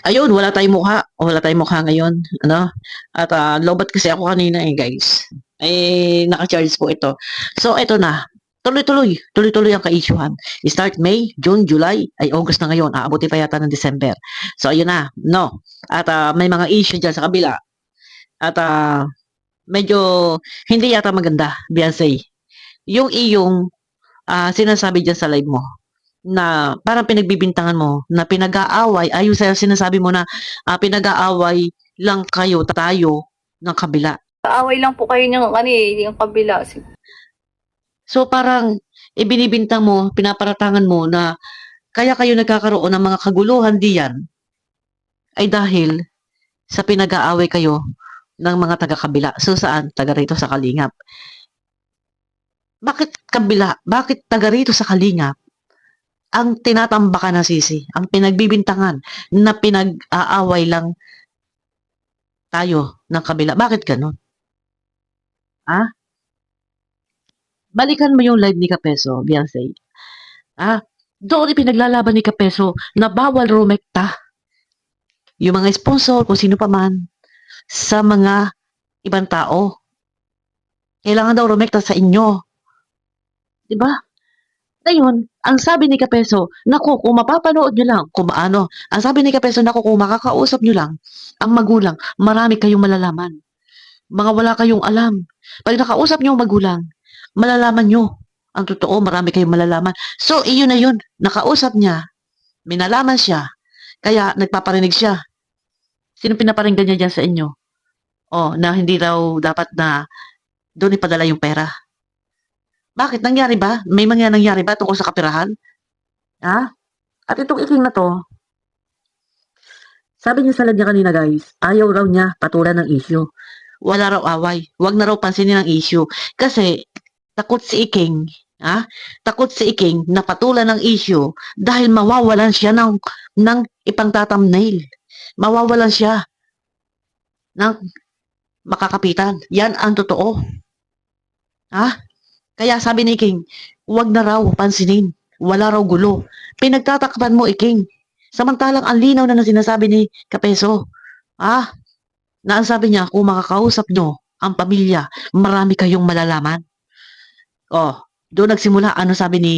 Ayun, wala tayong mukha. Wala tayong mukha ngayon. Ano? At lobat kasi ako kanina guys. Naka-charge po ito. So, ito na. Tuloy-tuloy. Tuloy-tuloy ang ka-issuehan. Start May, June, July, ay August na ngayon. Aabuti pa yata ng December. So, ayun na. No. At may mga issue dyan sa kabila. At medyo hindi yata maganda, Beyonce. Yung iyong sinasabi dyan sa live mo na parang pinagbibintangan mo na pinag-aaway, ayun sa sinasabi mo na pinag-aaway lang kayo, tayo ng kabila. Kaaway lang po kayo niyang yung kabila. So parang ibinibintang mo, pinaparatangan mo na kaya kayo nagkakaroon ng mga kaguluhan diyan ay dahil sa pinag-aaway kayo ng mga taga-kabila. So saan? Taga rito sa Kalingap. Bakit kabila? Bakit taga rito sa Kalingap ang tinatambakan na sisi, ang pinagbibintangan na pinag-aaway lang tayo ng kabila? Bakit ganun? Ah? Balikan mo yung live ni Kapeso, Beyonce. Doon ipinaglalaban ni Kapeso na bawal rumekta yung mga sponsor, kung sino pa man, sa mga ibang tao. Kailangan daw rumekta sa inyo. Diba? Ngayon, ang sabi ni Kapeso, naku, kung mapapanood nyo lang, kung ano, ang sabi ni Kapeso, naku, kung makakausap nyo lang, ang magulang, marami kayong malalaman. Mga wala kayong alam. Pag nakausap nyo ang magulang, malalaman nyo ang totoo, marami kayong malalaman. So, iyon na yun. Nakausap niya, minalaman siya, kaya nagpaparinig siya. Sino pinaparinggan niya dyan sa inyo? Oh, na hindi raw dapat na doon ipadala yung pera. Bakit? Nangyari ba? May mga nangyari ba tungkol sa kapirahan? Ha? At itong iking na to, sabi niya sa live niya kanina guys, ayaw raw niya patulan ng issue. Wala raw away. Huwag na raw pansinin ang issue. Kasi takot si Iking, takot si Iking na patulan ng issue dahil mawawalan siya ng ipangtatamnail. Mawawalan siya ng makakapitan. Yan ang totoo. Kaya sabi ni Iking, huwag na raw pansinin. Wala raw gulo. Pinagtatakpan mo, Iking. Samantalang ang linaw na sinasabi ni Kapeso. Na ang sabi niya, kung makakausap nyo ang pamilya, marami kayong malalaman. Oh, doon nagsimula, ano sabi ni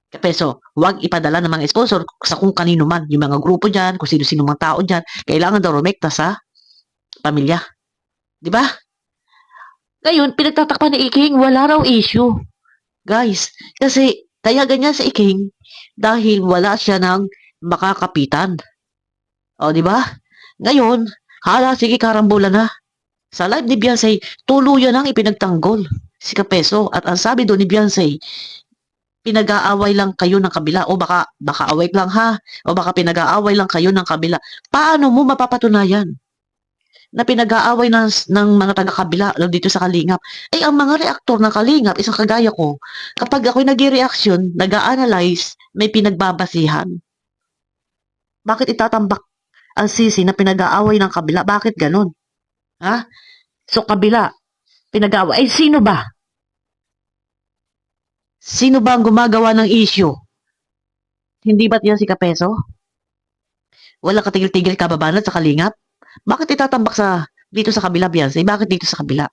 Kapeso, huwag ipadala ng mga sponsor sa kung kanino man, yung mga grupo dyan, kung sino-sino mga tao dyan, kailangan daw rumekta sa pamilya. Di ba? Ngayon, pinagtatakpan ni Iking, wala raw issue. Guys, kasi kaya ganyan si Iking dahil wala siya ng makakapitan. O, di ba? Ngayon, hala, sige, karambola na. Sa live ni Beyonce, tuluyan ang ipinagtanggol si Kapeso. At ang sabi doon ni Beyonce, pinag-aaway lang kayo ng kabila. O baka away lang ha. O baka pinag-aaway lang kayo ng kabila. Paano mo mapapatunayan na pinag-aaway ng mga taga-kabila dito sa Kalingap? Ay, ang mga reaktor ng Kalingap, isang kagaya ko, kapag ako'y nag-reaction, nag-analyze, may pinagbabasihan. Bakit itatambak ang sisi na pinag-aaway ng kabila? Bakit ganun? So, kabila, pinag-aaway. Ay, sino ba? Sino ba ang gumagawa ng issue? Hindi ba't yan si Kapeso? Wala katigil-tigil kababanat sa Kalingap? Bakit itatambak dito sa kabila, Beyonce? Bakit dito sa kabila?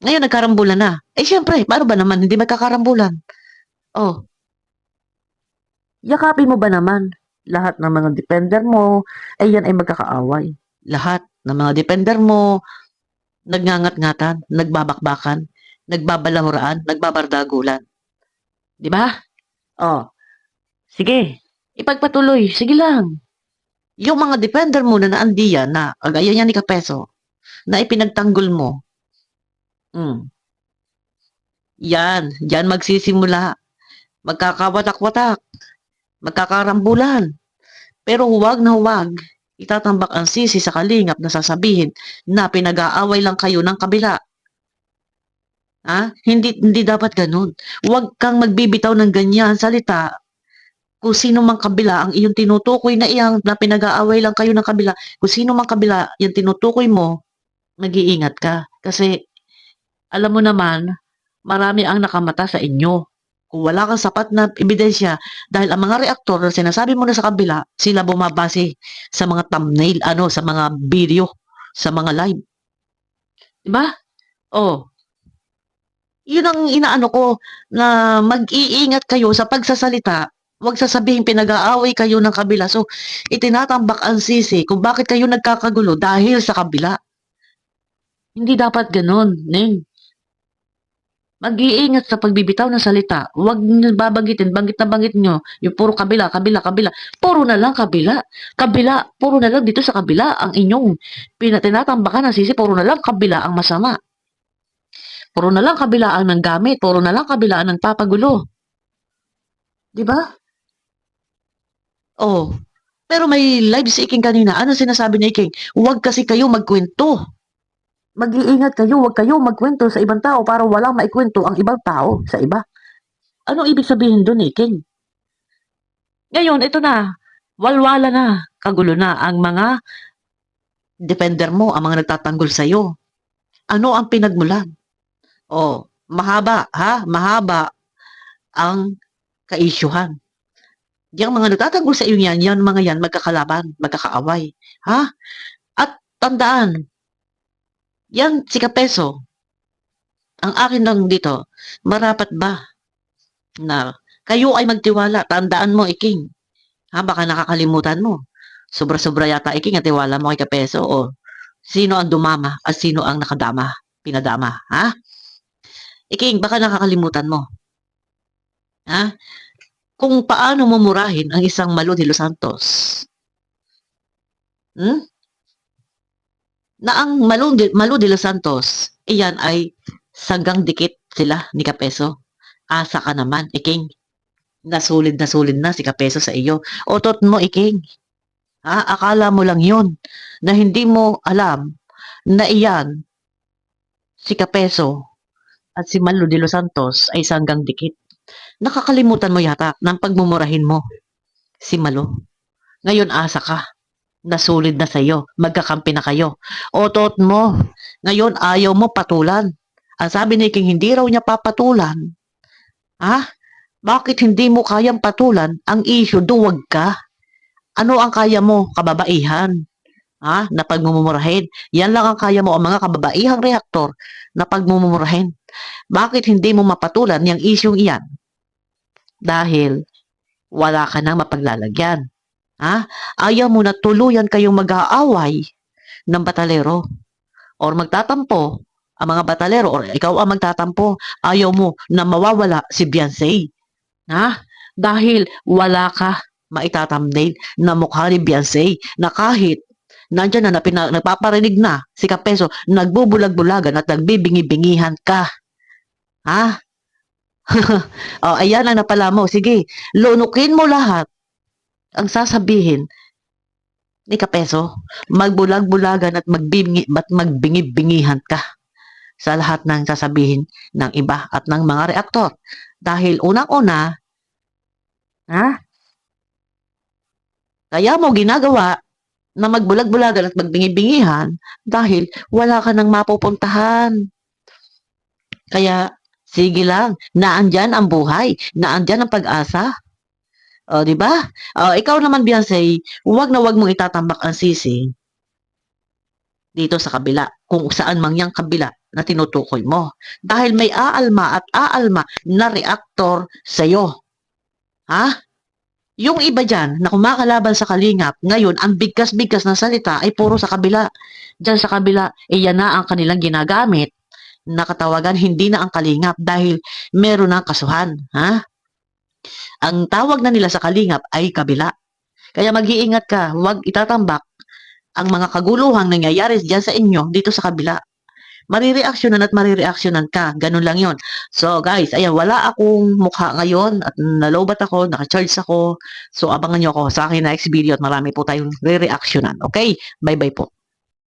Ngayon, nagkarambulan na. Eh, syempre, paano ba naman hindi magkakarambulan? Oh, yakapin mo ba naman lahat ng mga depender mo, yan ay magkakaaway. Lahat ng mga depender mo, nagngangat-ngatan, nagbabakbakan, nagbabalanguraan, nagbabardagulan. Di ba? Oh, sige, ipagpatuloy, sige lang. Yung mga depender mo na naandiyan na, kagaya niya ni Kapeso, na ipinagtanggol mo, yan magsisimula, magkakawatak-watak, magkakarambulan. Pero huwag na huwag itatambak ang sisi sa Kalingap na sasabihin na pinag-aaway lang kayo ng kabila. Hindi dapat ganun. Huwag kang magbibitaw ng ganyan salita kung sino mang kabila ang iyong tinutukoy na iyang na pinag-aaway lang kayo ng kabila. Kung sino mang kabila yung tinutukoy mo, nag-iingat ka. Kasi alam mo naman, marami ang nakamata sa inyo. Kung wala kang sapat na ebidensya, dahil ang mga reaktor na sinasabi mo na sa kabila, sila bumabase sa mga thumbnail, sa mga video, sa mga live. Diba? Oh, yun ang inaano ko, na mag-iingat kayo sa pagsasalita. Huwag sasabihin pinag-aaway kayo ng kabila. So, itinatambak ang sisi kung bakit kayo nagkakagulo dahil sa kabila. Hindi dapat ganun, Neng. Mag-iingat sa pagbibitaw ng salita. Huwag niyo babanggitin, banggit na banggit nyo. Yung puro kabila, kabila, kabila. Puro na lang kabila. Kabila, puro na lang dito sa kabila. Ang inyong tinatambakan ng sisi, puro na lang kabila ang masama. Puro na lang kabilaan ng gamit. Puro na lang kabilaan ng papagulo. Di ba? Oh. Pero may live si Iking kanina. Ano sinasabi ni Iking? Huwag kasi kayo magkwento. Mag-iingat kayo. Huwag kayo magkwento sa ibang tao para walang maikwento ang ibang tao sa iba. Anong ibig sabihin doon, Iking? Ngayon, ito na. Walwala na. Kagulo na ang mga defender mo, ang mga nagtatanggol sa'yo. Ano ang pinagmulan? Oh, mahaba, ha? Mahaba ang kaisyuhan. Yang mga nagtatanggol sa iyo yan mga yan, magkakalaban, magkakaaway. Ha? At tandaan, yan si Kapeso, ang akin lang dito, marapat ba na kayo ay magtiwala? Tandaan mo, Iking. Ha? Baka nakakalimutan mo. Sobra-sobra yata, Iking, at tiwala mo kay Kapeso. O, sino ang dumama at sino ang nakadama, pinadama? Ha? Iking, baka nakakalimutan mo. Ha? Kung paano mumurahin ang isang Malo de los Santos. Na ang Malo de los Santos, iyan ay sanggang dikit sila ni Kapeso. Asa ka naman, Iking. Nasulid na si Kapeso sa iyo. Otot mo, Iking. Ha? Akala mo lang yun na hindi mo alam na iyan si Kapeso at si Malo de los Santos ay sanggang dikit. Nakakalimutan mo yata ng pagmumurahin mo si Malo. Ngayon asa ka. Nasulid na sa'yo. Magkakampi na kayo. Otot mo. Ngayon ayaw mo patulan. Ang sabi ni King, hindi raw niya papatulan. Ha? Bakit hindi mo kayang patulan? Ang issue, duwag ka. Ano ang kaya mo, kababaihan? Ha? Na pagmumurahin. Yan lang ang kaya mo, ang mga kababaihang reaktor na pagmumurahin. Bakit hindi mo mapatulan yung issue iyan? Dahil wala ka nang mapaglalagyan. Ha? Ayaw mo na tuluyan kayong mag-aaway ng batalero or magtatampo ang mga batalero or ikaw ang magtatampo. Ayaw mo na mawawala si Beyonce. Ha? Dahil wala ka maitatamdale na mukha ni Beyonce na kahit nandyan na, nagpaparinig na si Kapeso, nagbubulag-bulagan at nagbibingi-bingihan ka. Ha? Oh, ayan ang napala mo. Sige, lunukin mo lahat ang sasabihin ni Kapeso, magbulag-bulagan at magbingi-bingihan ka sa lahat ng sasabihin ng iba at ng mga reaktor. Dahil unang-una, ha? Kaya mo ginagawa na magbulag-bulagan at magbingi-bingihan dahil wala ka nang mapupuntahan. Kaya, sige lang, naandyan ang buhay, naandyan ang pag-asa. O, di ba? O, ikaw naman, Beyonce, huwag na huwag mong itatambak ang sisi dito sa kabila, kung saan mang yang kabila na tinutukoy mo. Dahil may aalma at aalma na reaktor sa'yo. Ha? Yung iba dyan, na kumakalaban sa kalingap, ngayon, ang bigkas-bigkas na salita ay puro sa kabila. Dyan sa kabila, iyan na ang kanilang ginagamit na katawagan, hindi na ang kalingap dahil meron ng kasuhan. Ha? Ang tawag na nila sa kalingap ay kabila. Kaya mag-iingat ka, huwag itatambak ang mga kaguluhang nangyayari diyan sa inyo dito sa kabila. Marireaksyonan at marireaksyonan ka. Ganun lang yon. So guys, ayan, wala akong mukha ngayon at nalobat ako, naka-charge ako. So abangan nyo ako sa akin next video at marami po tayong re-reaksyonan. Okay? Bye-bye po.